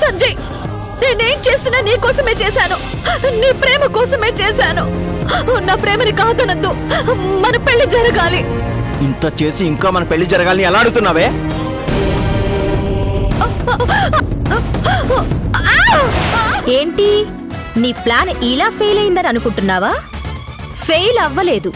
సంజయ్, నేనేం చేసినా నీ కోసమే చేశాను, నీ ప్రేమ కోసమే చేశాను. నా ప్రేమని కాదనొద్దు, మన పెళ్లి జరగాలి. ఇంత చేసి ఇంకా మన పెళ్లి జరగాలని ఎలా అడుగుతున్నావే? ఏంటి నీ ప్లాన్ ఇలా ఫెయిల్ అయిందని అనుకుంటున్నావా? ఫెయిల్ అవ్వలేదు,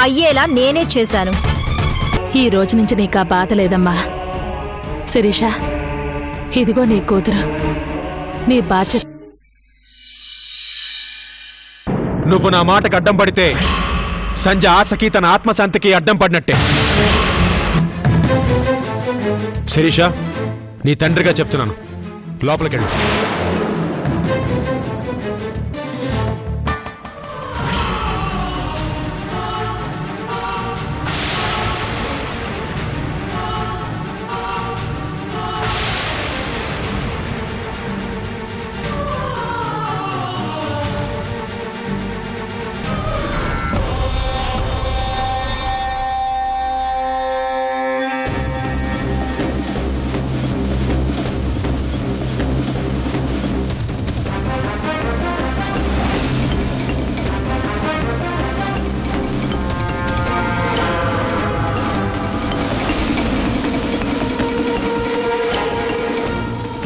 అయ్యేలా నేనే చేశాను. ఈ రోజు నుంచి నీకు ఆ బాధ లేదమ్మా. శిరీష, ఇదిగో నీ కూతురు, నీ బాధ్యత. నువ్వు నా మాటకు అడ్డం పడితే సంజయ్ ఆశకి తన ఆత్మశాంతికి అడ్డం పడినట్టే. శిరీష, నీ తండ్రిగా చెప్తున్నాను, లోపలికెళ్ళు.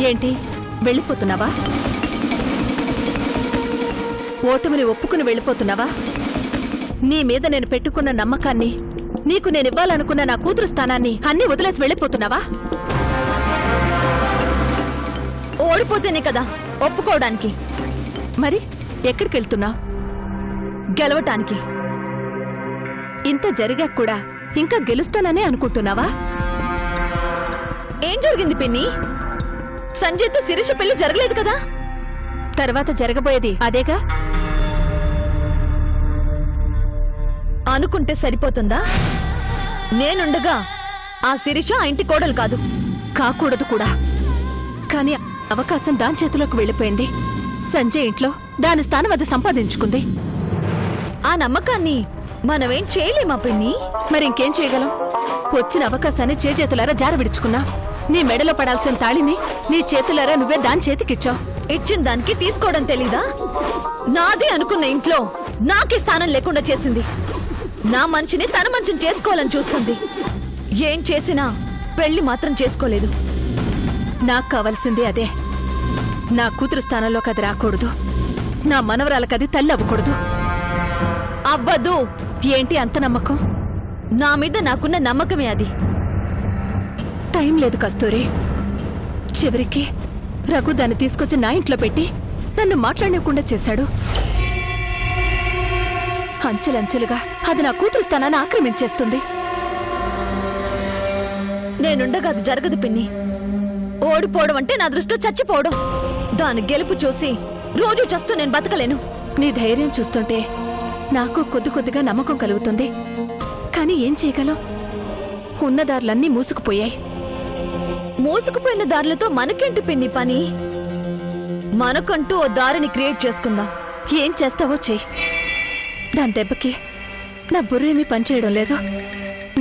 ఏంటి, వెళ్ళిపోతున్నావా? ఓటమిని ఒప్పుకుని వెళ్ళిపోతున్నావా? నీ మీద నేను పెట్టుకున్న నమ్మకాన్ని, నీకు నేనివ్వాలనుకున్న నా కూతురు స్థానాన్ని అన్నీ వదిలేసి వెళ్ళిపోతున్నావా? ఓడిపోతేనే కదా ఒప్పుకోవడానికి. మరి ఎక్కడికి వెళ్తున్నావు? గెలవటానికి. ఇంత జరిగాక కూడా ఇంకా గెలుస్తాననే అనుకుంటున్నావా? ఏం జరిగింది పిన్ని? సంజయ్తో శిరీష పెళ్లి జరగలేదు కదా? తర్వాత జరగబోయేది అదేగా? అనుకుంటే సరిపోతుందా? నేనుండగా ఆ శిరీష ఆ ఇంటి కోడలు కాదు, కాకూడదు కూడా. కానీ అవకాశం దాని చేతిలోకి వెళ్ళిపోయింది. సంజయ్ ఇంట్లో దాని స్థానం అది సంపాదించుకుంది. ఆ నమ్మకాన్ని మనమేం చేయలేమా పిన్ని? మరింకేం చేయగలం? వచ్చిన అవకాశాన్ని చేతులారా జార విడుచుకున్నా. నీ మెడలో పడాల్సిన తాళిని నీ చేతులారా నువ్వే దాని చేతికిచ్చావు. ఇచ్చిన దానికి తీసుకోవడం తెలీదా? నాది అనుకున్న ఇంట్లో నాకే స్థానం లేకుండా చేసింది. నా మనిషిని తన మనిషిని చేసుకోవాలని చూస్తుంది. ఏం చేసినా పెళ్లి మాత్రం చేసుకోలేదు. నాకు కావలసింది అదే. నా కూతురు స్థానంలోకి అది రాకూడదు, నా మనవరాలకి అది తల్లి అవ్వకూడదు. అవ్వదు. ఏంటి అంత నమ్మకం? నా మీద నాకున్న నమ్మకమే అది. టైం లేదు కస్తూరి. చివరికి రఘు దాన్ని తీసుకొచ్చి నా ఇంట్లో పెట్టి నన్ను మాట్లాడకుండా చేశాడు. అంచెలంచెలుగా అది నా కూతురు స్థానాన్ని ఆక్రమించేస్తుంది. నేనుండగా అది జరగదు పిన్ని. ఓడిపోవడం అంటే నా దృష్టిలో చచ్చిపోవడం. దాని గెలుపు చూసి రోజు చస్తూ నేను బతకలేను. నీ ధైర్యం చూస్తుంటే నాకు కొద్దిగా నమ్మకం కలుగుతుంది. కానీ ఏం చేయగలం? ఉన్న దారులన్నీ మూసుకుపోయాయి. మూసుకుపోయిన దారులతో మనకేంటి పిన్ని పని? మనకంటూ ఓ దారిని క్రియేట్ చేసుకుందాం. ఏం చేస్తావో చెయ్యి. దాని దెబ్బకి నా బుర్రేమీ పనిచేయడం లేదు.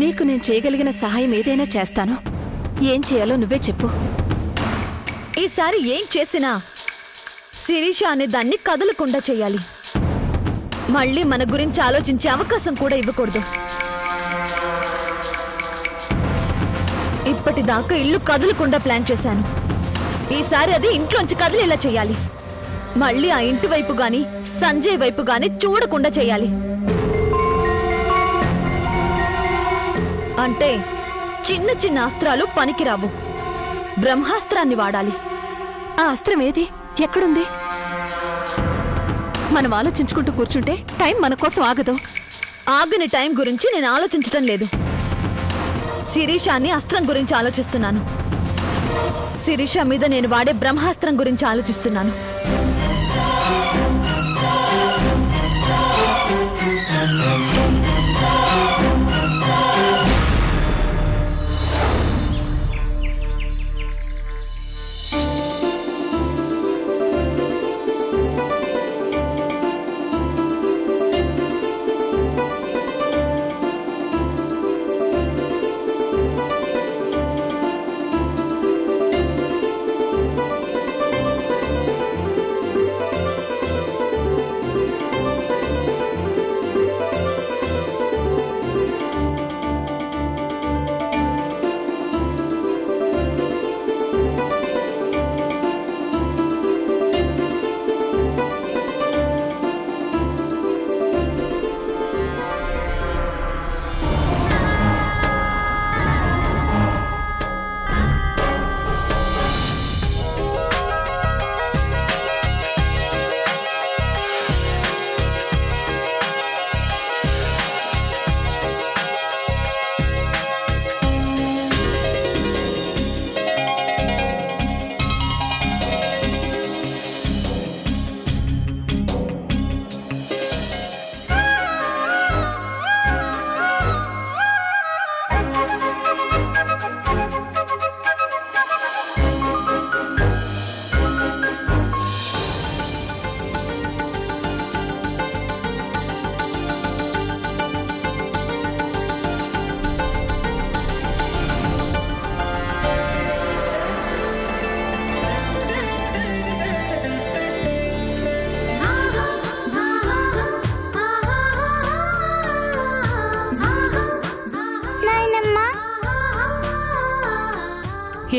నీకు నేను చేయగలిగిన సహాయం ఏదైనా చేస్తాను. ఏం చేయాలో నువ్వే చెప్పు. ఈసారి ఏం చేసినా శిరీష అనే దాన్ని కదలకుండా చేయాలి. మళ్ళీ మన గురించి ఆలోచించే అవకాశం కూడా ఇవ్వకూడదు. ఇప్పటిదాకా ఇల్లు కదలకుండా ప్లాన్ చేశాను. ఈసారి అది ఇంట్లోంచి కదిలేలా చేయాలి. మళ్ళీ ఆ ఇంటి వైపు గాని సంజయ్ వైపు గాని చూడకుండా చేయాలి. అంటే చిన్న చిన్న అస్త్రాలు పనికిరావు, బ్రహ్మాస్త్రాన్ని వాడాలి. ఆ అస్త్రం ఏది? ఎక్కడుంది? మనం ఆలోచించుకుంటూ కూర్చుంటే టైం మన కోసం ఆగదు. ఆగని టైం గురించి నేను ఆలోచించటం లేదు. శిరీషాని అస్త్రం గురించి ఆలోచిస్తున్నాను. శిరీష మీద నేను వాడే బ్రహ్మాస్త్రం గురించి ఆలోచిస్తున్నాను.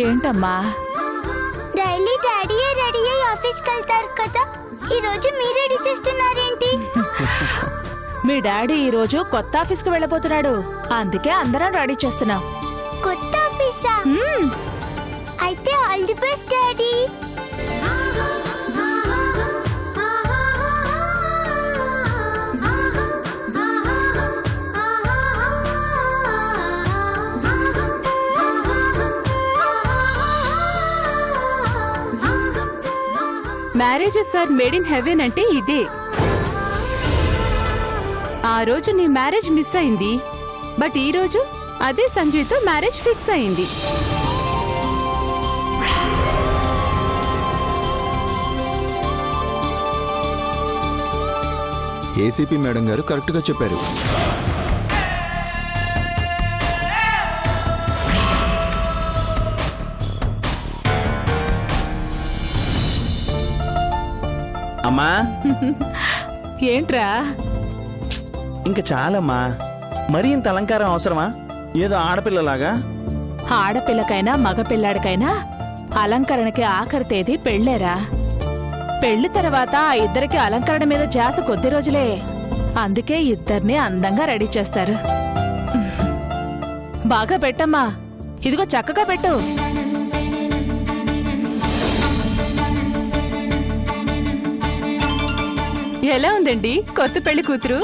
ఏంటమ్మా? డైలీ డాడీయే రెడీ అయ్యి ఆఫీస్కి వెళ్తారు కదా, ఈ రోజు మీరు రెడీ చేస్తున్నారేంటి? మీ డాడీ ఈ రోజు కొత్త ఆఫీస్కి వెళ్ళబోతున్నాడు, అందుకే అందరం రెడీ చేస్తున్నాం. కొత్త ఆఫీసా? అయితే all the best daddy. Marriages are made in heaven అంటే ఇదే. ఆ రోజు నీ మ్యారేజ్ మిస్ అయింది, బట్ ఈ రోజు అదే సంజయ్తో మ్యారేజ్ ఫిక్స్ అయింది. ఏసీపీ మేడం గారు కరెక్ట్గా చెప్పారు. అమ్మా ఏంట్రా? ఇంక చాలమ్మా, మరీ ఇంత అలంకారం అవసరమా? ఏదో ఆడపిల్లలాగా. ఆడపిల్లకైనా మగపిల్లాడికైనా అలంకరణకి ఆఖరి తేదీ పెళ్ళేరా. పెళ్లి తర్వాత ఆ ఇద్దరికి అలంకరణ మీద ధ్యాస కొద్ది రోజులే, అందుకే ఇద్దరిని అందంగా రెడీ చేస్తారు. బాగా పెట్టమ్మా, ఇదిగో చక్కగా పెట్టు. ఎలా ఉందండి కొత్త పెళ్లి కూతురు?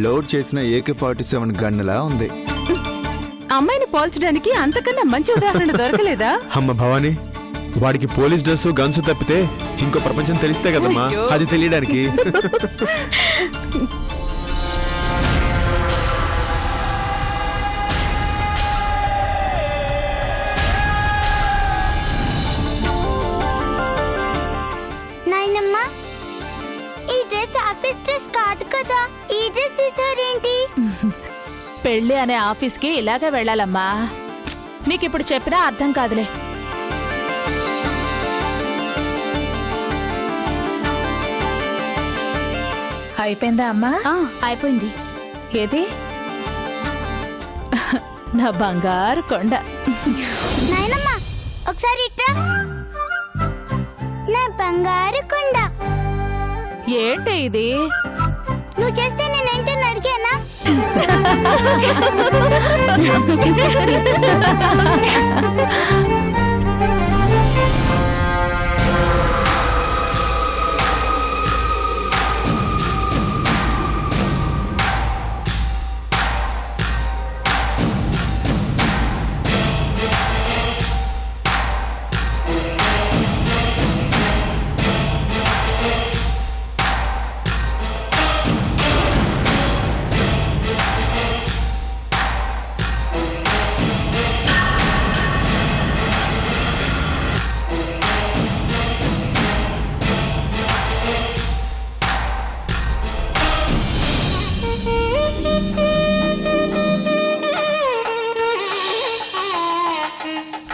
లోడ్ చేసిన AK-47 గన్నులా ఉంది. అమ్మాయిని పోల్చడానికి అంతకన్నా మంచి ఉదాహరణ దొరకలేదా? అమ్మ భవానీ, వాడికి పోలీస్ డ్రెస్ గన్స్ తప్పితే ఇంకో ప్రపంచం తెలిస్తే కదమ్మా అయ్యో. అది తెలియడానికి. నాయనమ్మ, ఈ డ్రెస్ ఆఫీస్ డ్రెస్ కాదు కదా, ఈ డ్రెస్ ఇసారేంటి? పెళ్లి అనే ఆఫీస్కి ఇలాగే వెళ్ళాలమ్మా. నీకిప్పుడు చెప్పినా అర్థం కాదులే. అయిపోయిందా అమ్మా? అయిపోయింది. ఏది? నా బంగారు కొండ. నాయనమ్మ, ఒకసారి ఇట్రా. నా బంగారు కొండ. ఏంటి ఇది? నువ్వు చేస్తే నేనేంటని అడిగానా?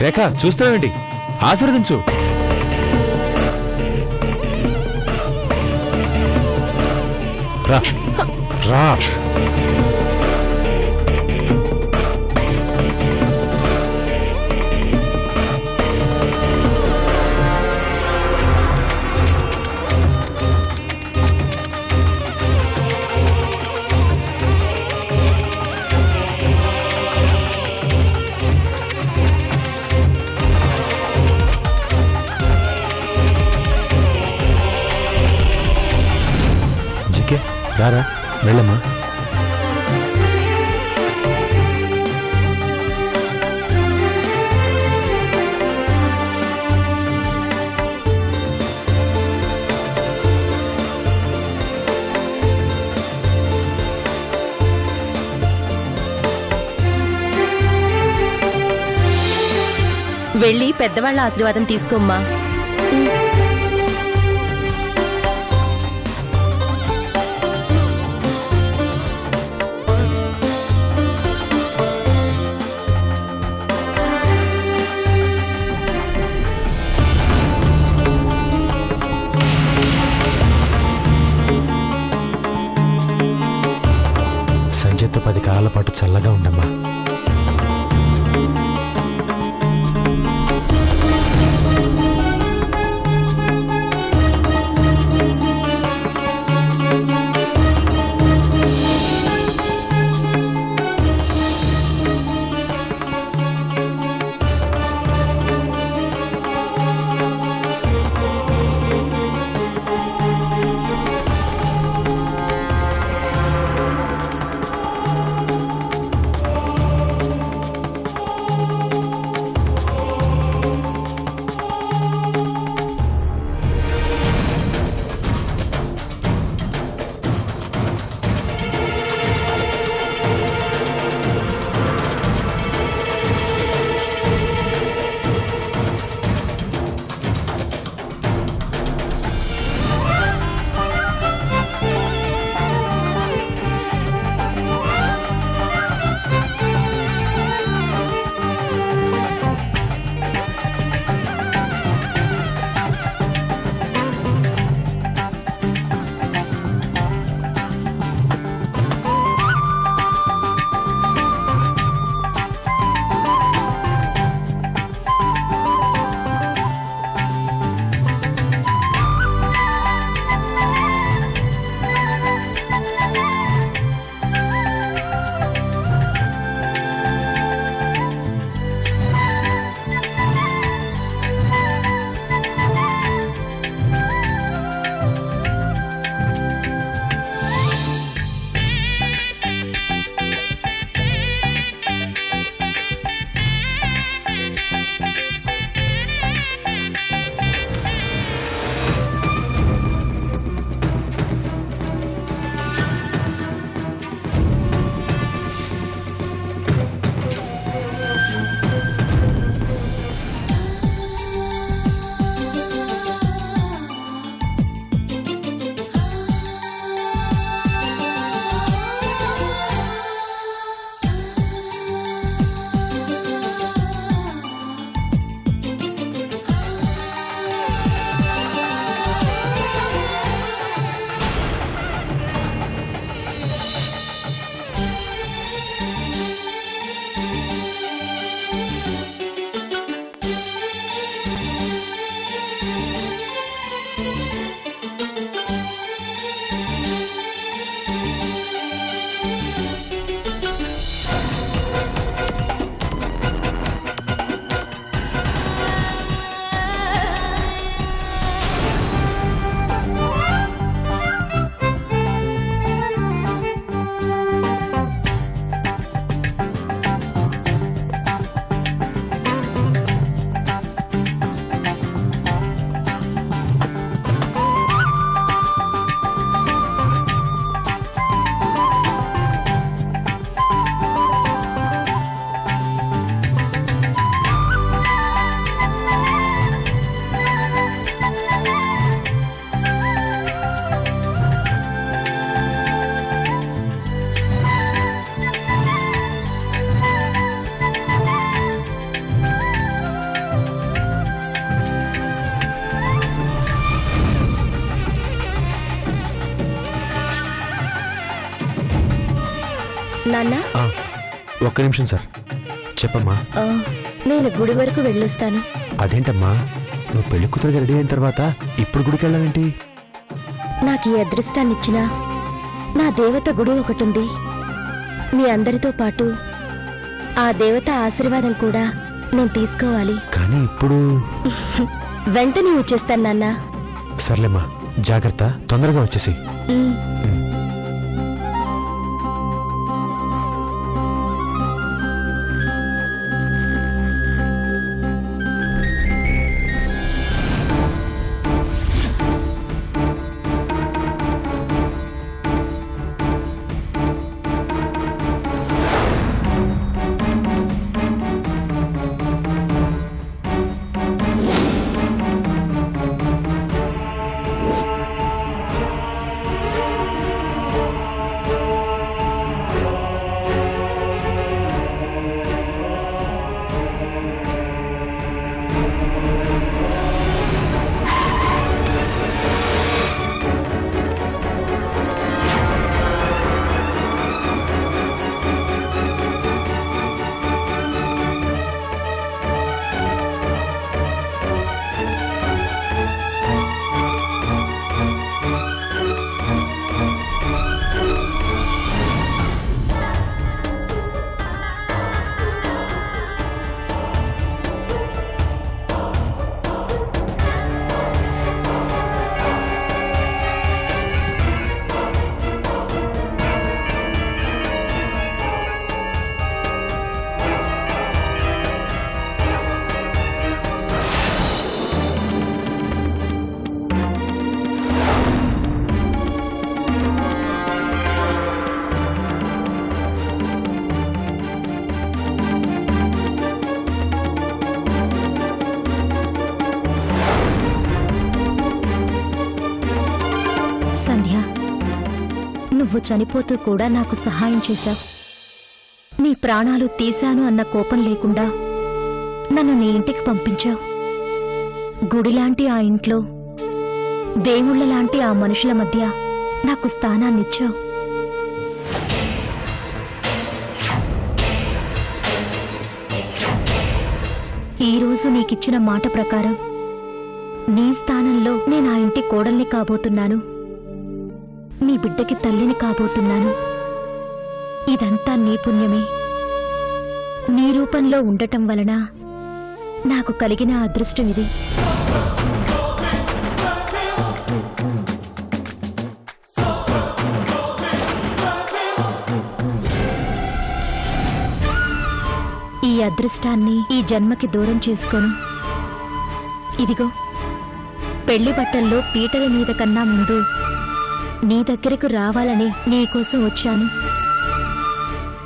రేఖ, చూస్తావేంటి? ఆశీర్వదించు. రా రా. జికే, రారా, వెళ్ళమ్మా. వెళ్ళి పెద్దవాళ్ళ ఆశీర్వాదం తీసుకోమ్మా. సంజయ్తో 10 కాలాల పాటు చల్లగా ఉండమ్మా. నాన్న ఒక్క నిమిషం సార్. చెప్పమ్మా. నేను గుడి వరకు వెళ్ళొస్తాను. అదేంటమ్మా, నువ్వు పెళ్లి కూతురుగా రెడీ అయిన తర్వాత ఇప్పుడు గుడికి వెళ్ళావేంటి? నాకు ఈ అదృష్టాన్నిచ్చిన నా దేవత గుడి ఒకటుంది. మీ అందరితో పాటు ఆ దేవత ఆశీర్వాదం కూడా నేను తీసుకోవాలి. కానీ ఇప్పుడు వెంటనే వచ్చేస్తాను నాన్న. సర్లేమ్మా, జాగ్రత్త, తొందరగా వచ్చేసి. ఉమ్. సంధ్య, నువ్వు చనిపోతూ కూడా నాకు సహాయం చేశావు. నీ ప్రాణాలు తీశాను అన్న కోపం లేకుండా నన్ను నీ ఇంటికి పంపించావు. గుడిలాంటి ఆ ఇంట్లో దేవుళ్లలాంటి ఆ మనుషుల మధ్య నాకు స్థానాన్నిచ్చావు. ఈరోజు నీకిచ్చిన మాట ప్రకారం నీ స్థానంలో నేను ఆ ఇంటి కోడల్ని కాబోతున్నాను. నీ బిడ్డకి తల్లిని కాబోతున్నాను. ఇదంతా నీ పుణ్యమే. నీ రూపంలో ఉండటం వలన నాకు కలిగిన అదృష్టం ఇది. ఈ అదృష్టాన్ని ఈ జన్మకి దూరం చేసుకోను. ఇదిగో, పెళ్లి బట్టల్లో పీటల మీద కన్నా ముందు నీ దగ్గరకు రావాలని నీకోసం వచ్చాను.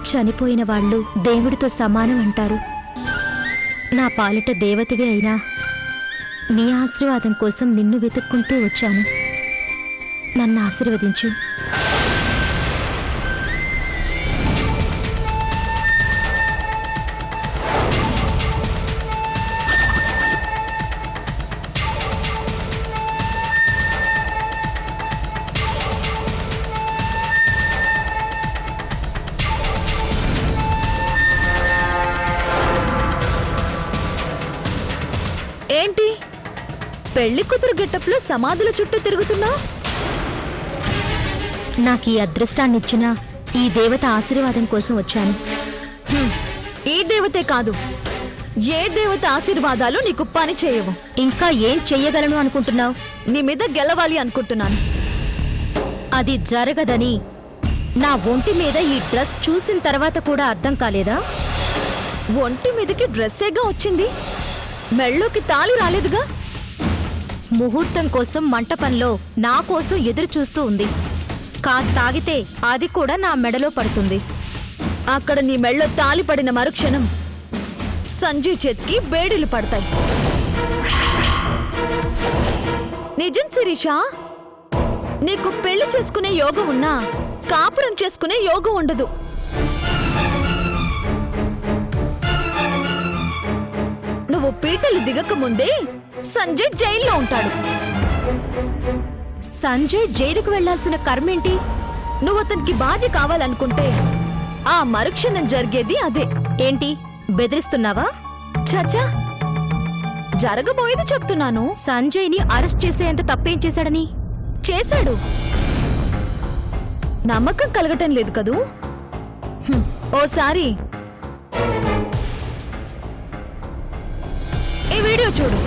చనిపోయిన వాళ్ళు దేవుడితో సమానం అంటారు. నా పాలిట దేవతవి అయినా నీ ఆశీర్వాదం కోసం నిన్ను వెతుక్కుంటూ వచ్చాను. నన్ను ఆశీర్వదించు. ఏంటి పెళ్లి కూతురు గెటప్లో సమాధుల చుట్టూ తిరుగుతున్నావు? నాకు ఈ అదృష్టాన్నిచ్చిన ఈ దేవత ఆశీర్వాదం కోసం వచ్చాను. ఈ దేవతే కాదు, ఏ దేవత ఆశీర్వాదాలు నీకు పని చేయవు. ఇంకా ఏం చెయ్యగలను అనుకుంటున్నావు? నీ మీద గెలవాలి అనుకుంటున్నాను. అది జరగదని నా ఒంటి మీద ఈ డ్రెస్ చూసిన తర్వాత కూడా అర్థం కాలేదా? ఒంటి మీదకి డ్రెస్సేగా వచ్చింది, మెళ్ళోకి తాళి రాలేదుగా. ముహూర్తం కోసం మంటపంలో నా కోసం ఎదురు చూస్తూ ఉంది. కాస్త ఆగితే అది కూడా నా మెడలో పడుతుంది. అక్కడ నీ మెళ్ళో తాళి పడిన మరుక్షణం సంజయ్ చేతికి బేడీలు పడతాయి. నిజం శిరీషా, నీకు పెళ్లి చేసుకునే యోగం ఉన్నా కాపురం చేసుకునే యోగం ఉండదు. నువ్వు పీటలు దిగక ముందే సంజయ్ జైల్లో ఉంటాడు. సంజయ్ జైలుకు వెళ్లాల్సిన కర్మేంటి? నువ్వు అతనికి భార్య కావాలనుకుంటే ఆ మరుక్షణం జరిగేది అదే. ఏంటి బెదిరిస్తున్నావా? చచ్చా, జరగబోయేది చెప్తున్నాను. సంజయ్ని అరెస్ట్ చేసేంత తప్పేం చేశాడని? చేశాడు. నమ్మకం కలగటం లేదు కదూ? ఓసారి ఈ వీడియో చూడు.